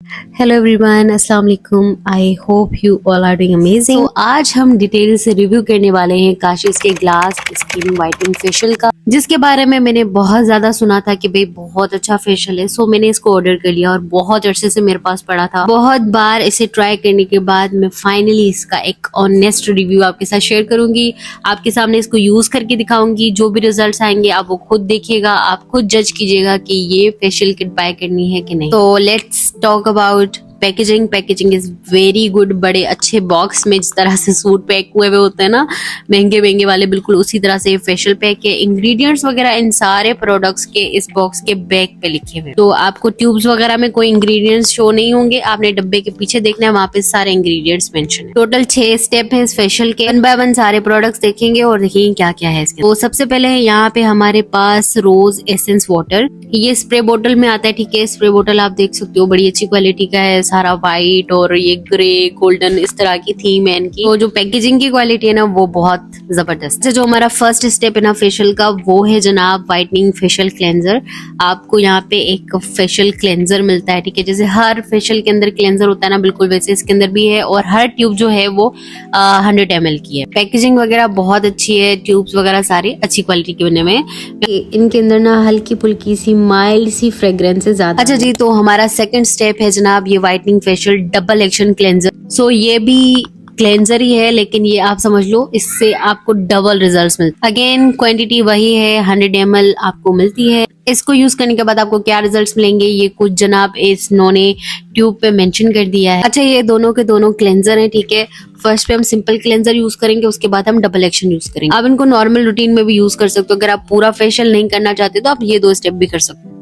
Hello everyone, अस्सलाम वालेकुम। I hope you all are doing amazing. तो आज हम डिटेल से रिव्यू करने वाले हैं काशिश के ग्लास स्किन वाइटनिंग फेशियल का, जिसके बारे में मैंने बहुत ज्यादा सुना था कि भाई बहुत अच्छा फेशियल है। सो मैंने इसको ऑर्डर कर लिया और बहुत अरसे से मेरे पास पड़ा था। बहुत बार इसे ट्राई करने के बाद मैं फाइनली इसका एक ऑनेस्ट रिव्यू आपके साथ शेयर करूंगी। आपके सामने इसको यूज करके दिखाऊंगी। जो भी रिजल्ट्स आएंगे आप वो खुद देखिएगा, आप खुद जज कीजिएगा कि ये फेशियल किट बाय करनी है कि नहीं। तो let's talk about packaging is very good. बड़े अच्छे बॉक्स में जिस तरह से सूट पैक हुए हुए होते हैं ना, महंगे वाले, बिल्कुल उसी तरह से फेशियल पैक के इंग्रेडिएंट्स वगैरह इन सारे प्रोडक्ट्स के इस बॉक्स के बैक पे लिखे हुए। तो आपको ट्यूब्स वगैरह में कोई इंग्रेडिएंट्स शो नहीं होंगे, आपने डब्बे के पीछे देखना है, वहाँ पे सारे इंग्रेडिएंट्स मेंशन है। टोटल 6 स्टेप है इस फेशियल के। 1 बाय 1 सारे प्रोडक्ट्स देखेंगे और देखेंगे क्या क्या है इसके। तो सबसे पहले है यहाँ पे हमारे पास रोज एसेंस वाटर। ये स्प्रे बोतल में आता है, ठीक है। स्प्रे बोतल आप देख सकते हो, बड़ी अच्छी क्वालिटी का है, सारा व्हाइट और ये ग्रे गोल्डन इस तरह की थीम है इनकी। तो जो पैकेजिंग की क्वालिटी है ना वो बहुत जबरदस्त है। जो हमारा फर्स्ट स्टेप है ना फेशियल का, वो है जनाब वाइटनिंग फेशियल क्लेंजर। आपको यहाँ पे एक फेशियल क्लेंजर मिलता है, ठीक है। जैसे हर फेशियल के अंदर क्लेंजर होता है ना, बिल्कुल वैसे इसके अंदर भी है। और हर ट्यूब जो है वो 100 ml की है। पैकेजिंग वगैरह बहुत अच्छी है, ट्यूब्स वगैरह सारी अच्छी क्वालिटी के बने में। इनके अंदर ना हल्की फुल्की सी माइल्ड सी फ्रेग्रेंस है ज्यादा। अच्छा जी, तो हमारा सेकंड स्टेप है जनाब ये whitening facial double action cleanser. So ये भी क्लेंजर ही है, लेकिन ये आप समझ लो इससे आपको डबल रिजल्ट्स मिलते हैं। अगेन क्वांटिटी वही है, 100 ml आपको मिलती है। इसको यूज करने के बाद आपको क्या रिजल्ट्स मिलेंगे ये कुछ जनाब इन्होंने ट्यूब पे मेंशन कर दिया है। अच्छा, ये दोनों के दोनों क्लेंजर हैं, ठीक है। फर्स्ट पे हम सिंपल क्लेंजर यूज करेंगे, उसके बाद हम डबल एक्शन यूज करेंगे। आप इनको नॉर्मल रूटीन में भी यूज कर सकते हो। अगर आप पूरा फेशियल नहीं करना चाहते तो आप ये 2 स्टेप भी कर सकते हो।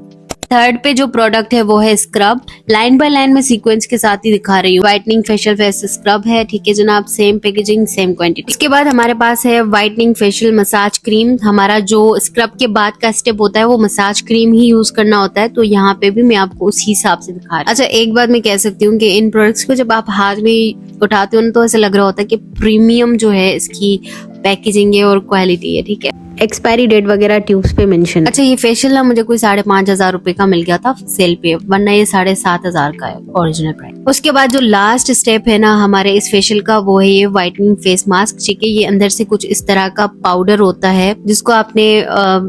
थर्ड पे जो प्रोडक्ट है वो है स्क्रब। लाइन बाय लाइन में सीक्वेंस के साथ ही दिखा रही हूँ। व्हाइटनिंग फेशियल फेस स्क्रब है, ठीक है जनाब। Same packaging same quantity. इसके बाद हमारे पास है व्हाइटनिंग फेशियल मसाज क्रीम। हमारा जो स्क्रब के बाद का स्टेप होता है वो मसाज क्रीम ही यूज करना होता है, तो यहाँ पे भी मैं आपको उसी हिसाब से दिखा रही हूँ। अच्छा, एक बात मैं कह सकती हूँ कि इन प्रोडक्ट्स को जब आप हाथ में उठाते हो तो ऐसा लग रहा होता है कि प्रीमियम जो है इसकी पैकेजिंग है और क्वालिटी है, ठीक है। एक्सपायरी डेट वगैरह ट्यूब्स पे मेंशन। अच्छा, ये फेशियल ना मुझे कोई 5,500 रुपए का मिल गया था सेल पे, वरना ये 7,500 का है ओरिजिनल प्राइस। उसके बाद जो लास्ट स्टेप है ना हमारे इस फेशियल का, वो है ये व्हाइटनिंग फेस मास्क, ठीक है। ये अंदर से कुछ इस तरह का पाउडर होता है जिसको आपने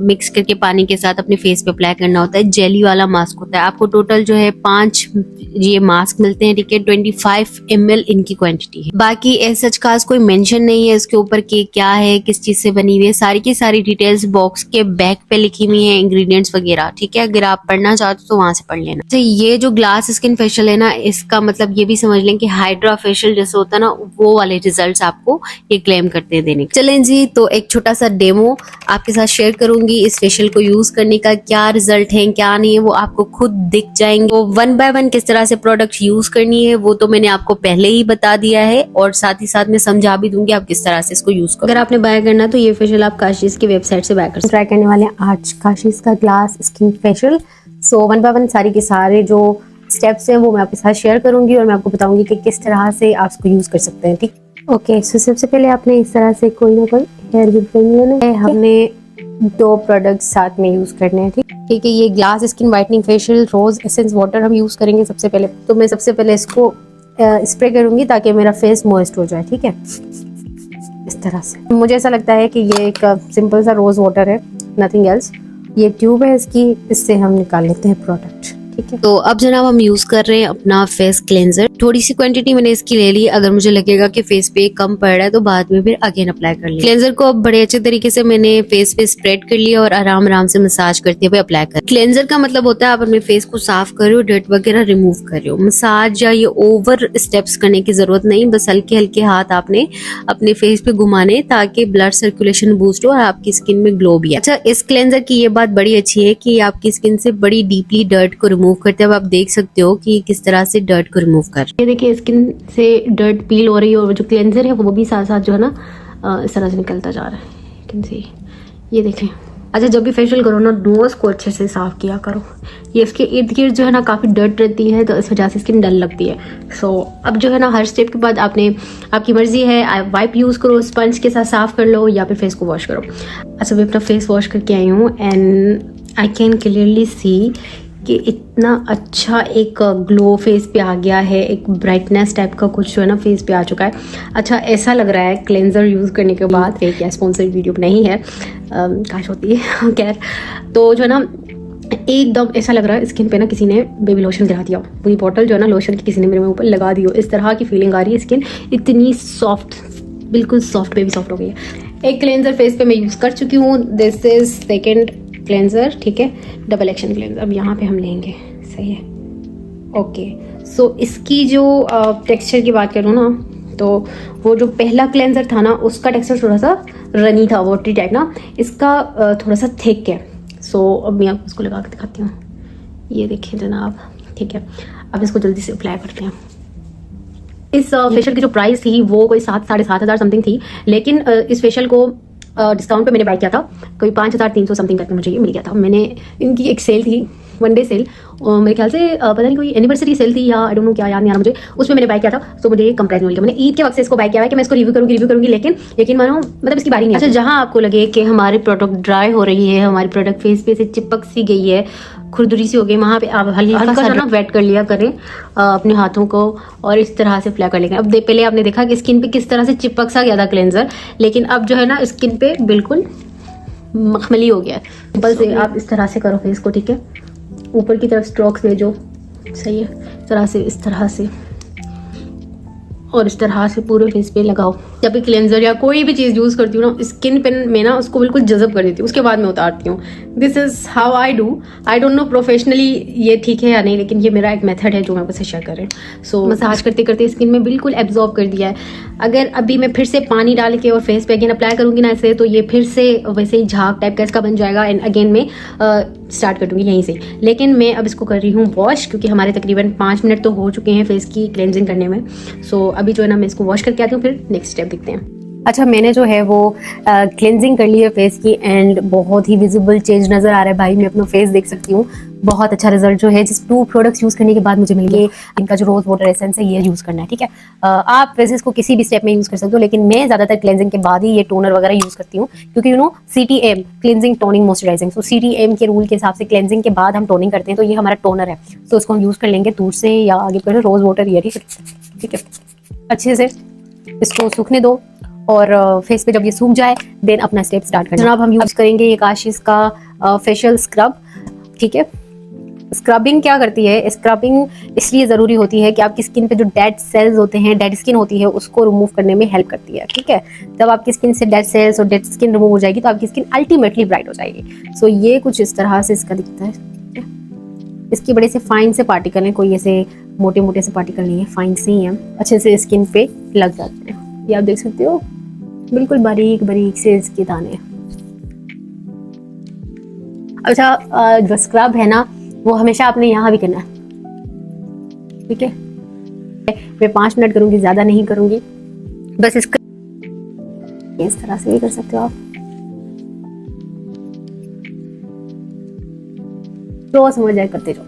मिक्स करके पानी के साथ अपने फेस पे अप्लाई करना होता है। जेली वाला मास्क होता है। आपको टोटल जो है 5 ये मास्क मिलते हैं, ठीक है। 25 ml इनकी क्वांटिटी है। बाकी ऐसा खास कोई मेंशन नहीं है इसके ऊपर कि क्या है, किस चीज से बनी हुई है। सारी की सारी डिटेल्स बॉक्स के बैक पे लिखी हुई है, इंग्रेडिएंट्स वगैरह, ठीक है। अगर आप पढ़ना चाहते हो तो वहां से पढ़ लेना। तो ये जो ग्लास स्किन फेशियल है ना, इसका मतलब ये भी समझ लें कि हाइड्रा फेशियल जैसे होता है ना, वो वाले रिजल्ट्स आपको ये क्लेम करते हैं देने। चलें जी, तो एक छोटा सा डेमो आपके साथ शेयर करूंगी इस फेशियल को यूज करने का। क्या रिजल्ट है क्या नहीं है वो आपको खुद दिख जाएंगे। तो 1 बाय 1 किस तरह से प्रोडक्ट यूज करनी है वो तो मैंने आपको पहले ही बता दिया है, और साथ ही साथ मैं समझा भी दूंगी आप किस तरह से इसको यूज करो। अगर आपने बाय करना तो ये फेशियल आप काशिश की वेबसाइट से बाय कर ट्राई करने वाले हैं आज काशिश का ग्लास स्किन फेशियल। सो 1 बाय 1 सारी के सारे जो स्टेप्स हैं वो मैं आपके साथ शेयर करूंगी और मैं आपको बताऊंगी कि किस तरह से आप इसको यूज कर सकते हैं, ठीक। ओके, सो सबसे पहले आपने इस तरह से कोई ना कोई हेयर गिफ्ट लेना है। हमने 2 प्रोडक्ट साथ में यूज करने हैं, ठीक है। ये ग्लास स्किन वाइटनिंग फेशियल रोज एसेंस वाटर हम यूज करेंगे सबसे पहले। तो मैं सबसे पहले इसको स्प्रे करूंगी ताकि मेरा फेस मॉइस्ट हो जाए, ठीक है। इस तरह से मुझे ऐसा लगता है कि ये एक सिंपल सा रोज वाटर है, नथिंग एल्स। ये ट्यूब है इसकी, इससे हम निकाल लेते हैं प्रोडक्ट, ठीक है। तो अब जनाब हम यूज कर रहे हैं अपना फेस क्लेंजर। थोड़ी सी क्वांटिटी मैंने इसकी ले ली। अगर मुझे लगेगा कि फेस पे कम पड़ रहा है तो बाद में फिर अगेन अप्लाई कर लिया। क्लेंजर को अब बड़े अच्छे तरीके से मैंने फेस पे स्प्रेड कर लिया और आराम आराम से मसाज करते हुए अप्लाई कर। क्लेंजर का मतलब होता है आप अपने फेस को साफ कर रहे हो, डर्ट वगैरह रिमूव कर रहे हो। मसाज या ये ओवर स्टेप्स करने की जरूरत नहीं, बस हल्के हल्के हाथ आपने अपने फेस पे घुमाने ताकि ब्लड सर्कुलेशन बूस्ट हो और आपकी स्किन में ग्लो भी है। अच्छा, इस क्लेंजर की ये बात बड़ी अच्छी है कि आपकी स्किन से बड़ी डीपली डर्ट को रिमूव करते हैं। आप देख सकते हो कि किस तरह से डर्ट को रिमूव कर। ये देखिए स्किन से डर्ट पील हो रही है और जो क्लेंजर है वो भी साथ साथ जो है ना इस तरह से निकलता जा रहा है, कैन सी। ये देखें। अच्छा, जब भी फेशियल करो ना नोज को अच्छे से साफ किया करो। ये इसके इर्द गिर्द जो है ना काफी डर्ट रहती है, तो इस वजह से स्किन डल लगती है। सो अब जो है ना हर स्टेप के बाद आपने, आपकी मर्जी है, वाइप यूज करो, स्पंज के साथ साफ कर लो या फिर फेस को वॉश करो। अच्छा, मैं अपना फेस वॉश करके आई हूँ and I can clearly see कि इतना अच्छा एक ग्लो फेस पे आ गया है, एक ब्राइटनेस टाइप का कुछ जो है ना फेस पे आ चुका है। अच्छा ऐसा लग रहा है क्लेंजर यूज़ करने के बाद, एक या स्पॉन्सर्ड वीडियो नहीं है, काश होती है खैर। तो जो है ना एकदम ऐसा लग रहा है स्किन पे ना किसी ने बेबी लोशन गिरा दिया, पूरी बॉटल जो है ना लोशन की किसी ने मेरे मुंह पर लगा दी हो, इस तरह की फीलिंग आ रही है। स्किन इतनी सॉफ्ट, बिल्कुल सॉफ्ट, बेबी सॉफ्ट हो गई है। एक क्लेंजर फेस पे मैं यूज़ कर चुकी हूँ, दिस इज सेकेंड क्लेंजर, ठीक है, डबल एक्शन क्लेंजर। अब यहाँ पे हम लेंगे, सही है, ओके। सो इसकी जो टेक्सचर की बात करूँ ना, तो वो जो पहला क्लेंजर था ना उसका टेक्सचर थोड़ा सा रनी था, वाटरी टाइप ना, इसका थोड़ा सा थिक है। सो अब मैं आपको इसको लगा के दिखाती हूँ, ये देखिए जनाब, ठीक है। अब इसको जल्दी से अप्लाई करते हैं। इस फेशियल की जो प्राइस थी वो कोई 7-7,500 समथिंग थी, लेकिन इस फेशियल को डिस्काउंट पे मैंने बाय किया था, कोई 5,300 समथिंग करके मुझे ये मिल गया था। मैंने इनकी एक सेल थी, 1 डे सेल, और मेरे ख्याल से पता नहीं कोई एनिवर्सरी सेल थी या आई डोंट नो क्या, याद नहीं आ रहा मुझे, उसमें मैंने बाय किया था। तो मुझे कम प्राइस में मिल गया। मैंने ईद के वक्त से इसको बाय किया है कि मैं इसको रिव्यू करूंगी, लेकिन यकीन मानो मतलब इसकी बारी नहीं। अच्छा, जहाँ आपको लगे कि हमारी प्रोडक्ट ड्राई हो रही है, हमारी प्रोडक्ट फेस पे से चिपक सी गई है, खुरदुरी सी हो गई, वहाँ पे आप हल्का सा ना वेट कर लिया करें अपने हाथों को, और इस तरह से अप्लाई कर लेंगे। अब पहले आपने देखा कि स्किन पे किस तरह से चिपक सा गया था क्लेंजर, लेकिन अब जो है ना स्किन पे बिल्कुल मखमली हो गया है। सिंपल से आप इस तरह से करो फेस को, ठीक है, ऊपर की तरफ स्ट्रोक्स भेजो, सही है, इस तरह से, इस तरह से, और इस तरह से पूरे फेस पे लगाओ। जब भी क्लेंजर या कोई भी चीज़ यूज़ करती हूँ ना, स्किन पे में ना उसको बिल्कुल जज़ब कर देती हूँ, उसके बाद मैं उतारती हूँ। This is how I do. I don't know professionally ये ठीक है या नहीं, लेकिन ये मेरा एक मेथड है जो मैं आपसे शेयर कर रही हूँ। सो मसाज करते करते स्किन में बिल्कुल एब्जॉर्ब कर दिया है। अगर अभी मैं फिर से पानी डाल के और फेस पे अगेन अप्लाई करूँगी ना ऐसे, तो ये फिर से वैसे ही झाग टाइप का इसका बन जाएगा, एंड अगेन मैं स्टार्ट कर दूँगी यहीं से। लेकिन मैं अब इसको कर रही हूँ वॉश, क्योंकि हमारे तकरीबन 5 मिनट तो हो चुके हैं फेस की क्लेंजिंग करने में। सो अभी जो है ना मैं इसको वॉश करके आती हूँ, फिर नेक्स्ट स्टेप देखते हैं। अच्छा, मैंने जो है वो क्लेंजिंग कर ली है फेस की, एंड बहुत ही विजिबल चेंज नज़र आ रहा है भाई, मैं अपना फेस देख सकती हूँ। बहुत अच्छा रिजल्ट जो है जिस 2 प्रोडक्ट्स यूज़ करने के बाद मुझे मिल गए। इनका जो रोज वाटर एसेंस है ये यूज़ करना है, ठीक है। आप वैसे इसको किसी भी स्टेप में यूज़ कर सकते हो, लेकिन मैं ज़्यादातर क्लेंजिंग के बाद ही ये टोनर वगैरह यूज़ करती हूँ, क्योंकि you know CTM, cleansing toning moisturising, तो CTM के रूल के हिसाब से क्लेंजिंग के बाद हम टोनिंग करते हैं, तो ये हमारा टोनर है। तो इसको हम यूज़ कर लेंगे दूर से या आगे कर रोज वाटर, ये ठीक है। अच्छे से इसको सूखने दो, और फेस पे जब ये सूख जाए देन अपना स्टेप स्टार्ट करना। जनाब हम यूज करेंगे ये काशिश का फेशियल स्क्रब, ठीक है। स्क्रबिंग क्या करती है, स्क्रबिंग इसलिए ज़रूरी होती है कि आपकी स्किन पे जो डेड सेल्स होते हैं, डेड स्किन होती है, उसको रिमूव करने में हेल्प करती है, ठीक है। जब आपकी स्किन से डेड सेल्स और डेड स्किन रिमूव हो जाएगी तो आपकी स्किन अल्टीमेटली ब्राइट हो जाएगी। सो ये कुछ इस तरह से इसका दिखता है, ठीक है। इसके बड़े से फाइन से पार्टिकल हैं, कोई ऐसे मोटे मोटे से पार्टिकल नहीं है, फाइन से ही हैं, अच्छे से स्किन पे लग जाते हैं। ये आप देख सकते हो, बिल्कुल बारीक बारीक से इसके दाने। अच्छा, जो स्क्रब है ना वो हमेशा आपने यहाँ भी करना है, ठीक है। मैं 5 मिनट करूंगी, ज्यादा नहीं करूंगी, बस इसका इस तरह से भी कर सकते हो आप। तो समझ जाए, करते जाओ,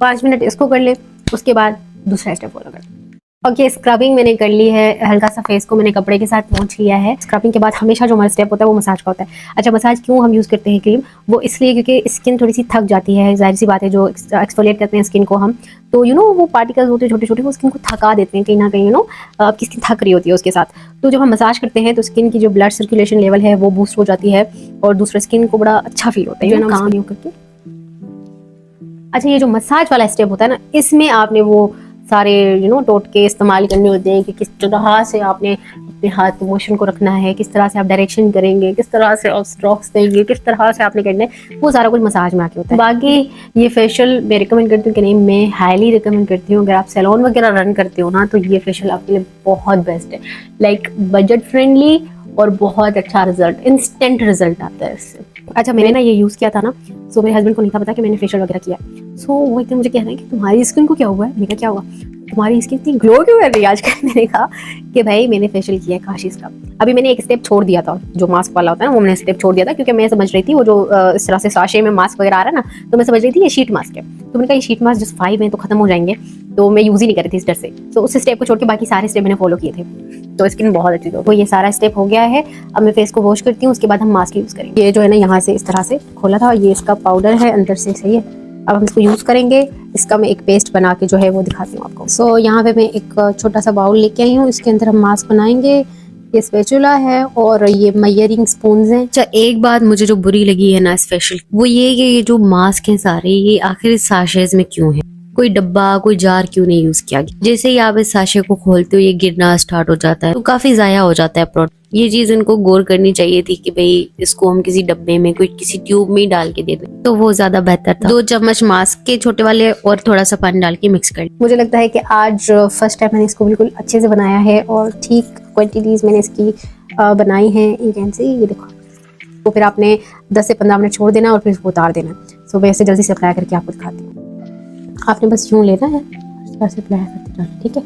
5 मिनट इसको कर ले, उसके बाद दूसरा स्टेप फॉलो कर। ओके, स्क्रबिंग मैंने कर ली है, हल्का सा फेस को मैंने कपड़े के साथ पोंछ लिया है। स्क्रबिंग के बाद हमेशा जो हमारा स्टेप होता है वो मसाज का होता है। अच्छा, मसाज क्यों हम यूज़ करते हैं क्रीम, वो इसलिए क्योंकि स्किन थोड़ी सी थक जाती है, जाहिर सी बात है, जो एक्सफोलिएट करते हैं स्किन को हम, तो यू नो वो पार्टिकल्स होते हैं छोटे छोटे, वो स्किन को थका देते हैं कहीं ना कहीं, यू नो आपकी स्किन थक रही होती है उसके साथ। तो जब हम मसाज करते हैं तो स्किन की जो ब्लड सर्कुलेशन लेवल है वो बूस्ट हो जाती है, और दूसरे स्किन को बड़ा अच्छा फील होता है काम यूँ करके। अच्छा, ये जो मसाज वाला स्टेप होता है ना, इसमें आपने वो सारे यू नो टोटके इस्तेमाल करने होते हैं कि किस तरह से आपने अपने हाथ मोशन को रखना है, किस तरह से आप डायरेक्शन करेंगे, किस तरह से आप स्ट्रोक्स देंगे, किस तरह से आपने करना है, वो सारा कुछ मसाज में आके होता है। बाकी ये फेशियल मैं रिकमेंड करती हूँ कि नहीं, मैं हाईली रिकमेंड करती हूँ। अगर आप सैलून वगैरह रन करते हो ना तो ये फेशियल आपके लिए बहुत बेस्ट है, लाइक बजट फ्रेंडली और बहुत अच्छा रिजल्ट, इंस्टेंट रिजल्ट आता है इससे। अच्छा, मैंने ना ये यूज़ किया था ना, सो मेरे हस्बैंड को नहीं था पता कि मैंने फेशियल वगैरह किया। सो वो एकदम मुझे कह रहे हैं कि तुम्हारी स्किन को क्या हुआ है। मैंने क्या हुआ, तुम्हारी स्किन इतनी ग्लो क्यों कर रही है आजकल। मैंने कहा कि भाई मैंने फेशियल किया है काशिश का। अभी मैंने एक स्टेप छोड़ दिया था, जो मास्क वाला होता है ना, वो मैंने स्टेप छोड़ दिया था, क्योंकि मैं समझ रही थी वो जो इस तरह से साशे में मास्क वगैरह आ रहा है ना, तो मैं समझ रही थी ये शीट मास्क है। तो मैंने कहा ये शीट मास्क जस्ट 5 हैं तो खत्म हो जाएंगे, तो मैं यूज़ ही नहीं कर रही थी इस डर से। तो उस स्टेप को छोड़ के बाकी सारे स्टेप मैंने फॉलो किए थे, तो स्किन बहुत अच्छी थी। तो ये सारा स्टेप हो गया है। अब मैं फेस को वॉश करती हूँ, उसके बाद हम मास्क यूज़ करेंगे। ये जो है ना यहाँ से इस तरह से खोला था, ये इसका पाउडर है अंदर से, सही है, अब हम इसको यूज़ करेंगे। इसका मैं एक पेस्ट बना के जो है वो दिखाती हूँ आपको। सो यहाँ पे मैं एक छोटा सा बाउल लेके आई हूँ, इसके अंदर हम मास्क बनाएंगे। ये स्पैचुला है और ये मेजरिंग स्पून्स हैं। अच्छा, एक बात मुझे जो बुरी लगी है ना स्पेशल, वो ये कि ये जो मास्क हैं सारे, ये आखिर इस साशेज में क्यों है? कोई डब्बा, कोई जार क्यों नहीं यूज किया गया? जैसे ही आप इस साशे को खोलते हो ये गिरना स्टार्ट हो जाता है, तो काफी जाया हो जाता है प्रोडक्ट। ये चीज इनको गौर करनी चाहिए थी कि भाई इसको हम किसी डब्बे में, कोई किसी ट्यूब में ही डाल के दे दें, तो वो ज्यादा बेहतर था। 2 चम्मच मास्क के छोटे वाले और थोड़ा सा पानी डाल के मिक्स कर। मुझे लगता है कि आज फर्स्ट टाइम मैंने इसको बिल्कुल अच्छे से बनाया है और ठीक क्वांटिटीज मैंने इसकी बनाई हैं। ये कैन से ये देखो, तो फिर आपने 10 से 15 मिनट छोड़ देना और फिर इसको उतार देना। सो मैं इसे जल्दी से अप्लाई करके आपको दिखाती हूँ। आपने बस यूँ लेना है, इस तरह से अप्लाई करते जाना, ठीक है।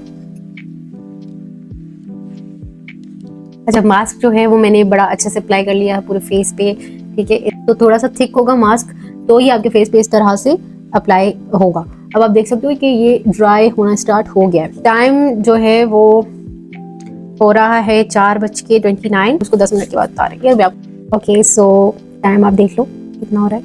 अच्छा, मास्क जो है वो मैंने बड़ा अच्छे से अप्लाई कर लिया है पूरे फेस पे, ठीक है। तो थोड़ा सा थिक होगा मास्क, तो ही आपके फेस पे इस तरह से अप्लाई होगा। अब आप देख सकते हो कि ये ड्राई होना स्टार्ट हो गया है। टाइम जो है वो हो रहा है 4:29। उसको 10 मिनट के बाद उतारेंगे। ओके, सो टाइम आप देख लो कितना हो रहा है,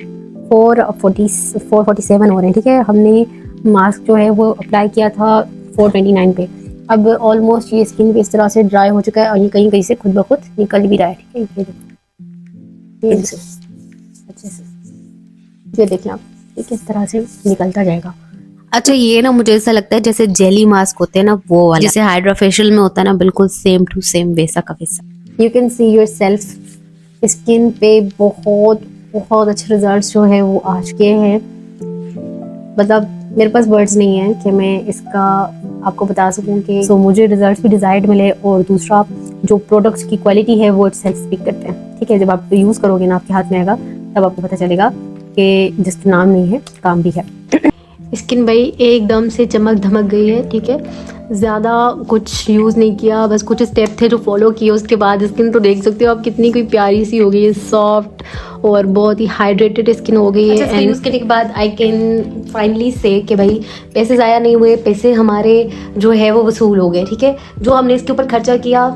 4:47 हो रहे हैं, ठीक है। हमने मास्क जो है वो अप्लाई किया था 4:29 पे। अब ऑलमोस्ट ये स्किन पे इस तरह से ड्राई हो चुका है और ये कहीं कहीं से खुद ब खुद निकल भी रहा है, ठीक है। ये देखो, ये अच्छे से ये देखिए आप, ठीक है, इस तरह से निकलता जाएगा। अच्छा, ये ना मुझे ऐसा लगता है जैसे जेली मास्क होते हैं ना, वो वाला, जैसे हाइड्रा फेशियल में होता है ना, बिल्कुल सेम टू सेम वैसा का वैसा। You can see your self skin पे बहुत अच्छे रिजल्ट्स जो है वो आ चुके हैं। मतलब मेरे पास वर्ड्स नहीं है कि मैं इसका आपको बता सकूं कि मुझे रिजल्ट्स भी डिजायर्ड मिले, और दूसरा जो प्रोडक्ट्स की क्वालिटी है वो सेल्फ स्पीक करते हैं, ठीक है। जब आप यूज़ करोगे ना, आपके हाथ में आएगा, तब आपको पता चलेगा कि जिसका नाम नहीं है काम भी है। स्किन भाई एकदम से चमक धमक गई है, ठीक है। ज़्यादा कुछ यूज़ नहीं किया, बस कुछ स्टेप थे जो फॉलो किए, उसके बाद स्किन तो देख सकते हो आप कितनी कोई प्यारी सी हो गई है, सॉफ्ट और बहुत ही हाइड्रेटेड स्किन हो गई है। अच्छा, यूज़ करने के बाद आई कैन फाइनली से कि भाई पैसे ज़ाया नहीं हुए, पैसे हमारे जो है वो वसूल हो गए, ठीक है। जो हमने इसके ऊपर खर्चा किया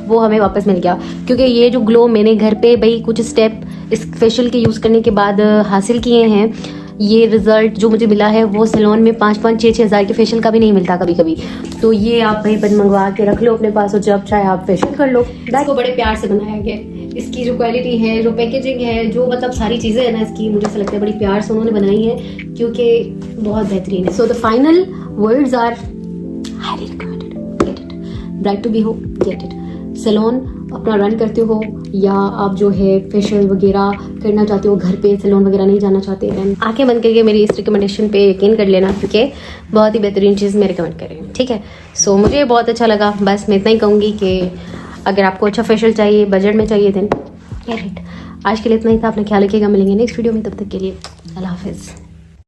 वो हमें वापस मिल गया, क्योंकि ये जो ग्लो मैंने घर पे भाई कुछ स्टेप इस फेशियल के यूज़ करने के बाद हासिल किए हैं, ये रिजल्ट जो मुझे मिला है वो सैलून में 5-5, 6-6 हज़ार के फेशियल का भी नहीं मिलता कभी कभी। तो ये आप भाई बन मंगवा के रख लो अपने पास और जब चाहे आप फेशियल कर लो। इसको बड़े प्यार से बनाया गया, इसकी जो क्वालिटी है, जो पैकेजिंग है, जो मतलब सारी चीज़ें है ना इसकी, मुझे ऐसा लगता है बड़ी प्यार से उन्होंने बनाई है, क्योंकि बहुत बेहतरीन है। So the final words are highly recommended, get it, bright to be हो, गेट इट। सैलून अपना रन करते हो या आप जो है फेशियल वगैरह करना चाहते हो घर पे, सैलून वगैरह नहीं जाना चाहते, दैन आंखें बंद करके मेरी इस रिकमेंडेशन पे यकीन कर लेना, क्योंकि बहुत ही बेहतरीन चीज़ मैं रिकमेंड कर रही हूँ, ठीक है। सो मुझे बहुत अच्छा लगा। बस मैं इतना ही कहूँगी कि अगर आपको अच्छा फेशियल चाहिए, बजट में चाहिए, देन गेट इट। आज के लिए इतना ही था। अपना ख्याल रखिएगा, मिलेंगे नेक्स्ट वीडियो में, तब तक के लिए अल्लाह हाफिज़।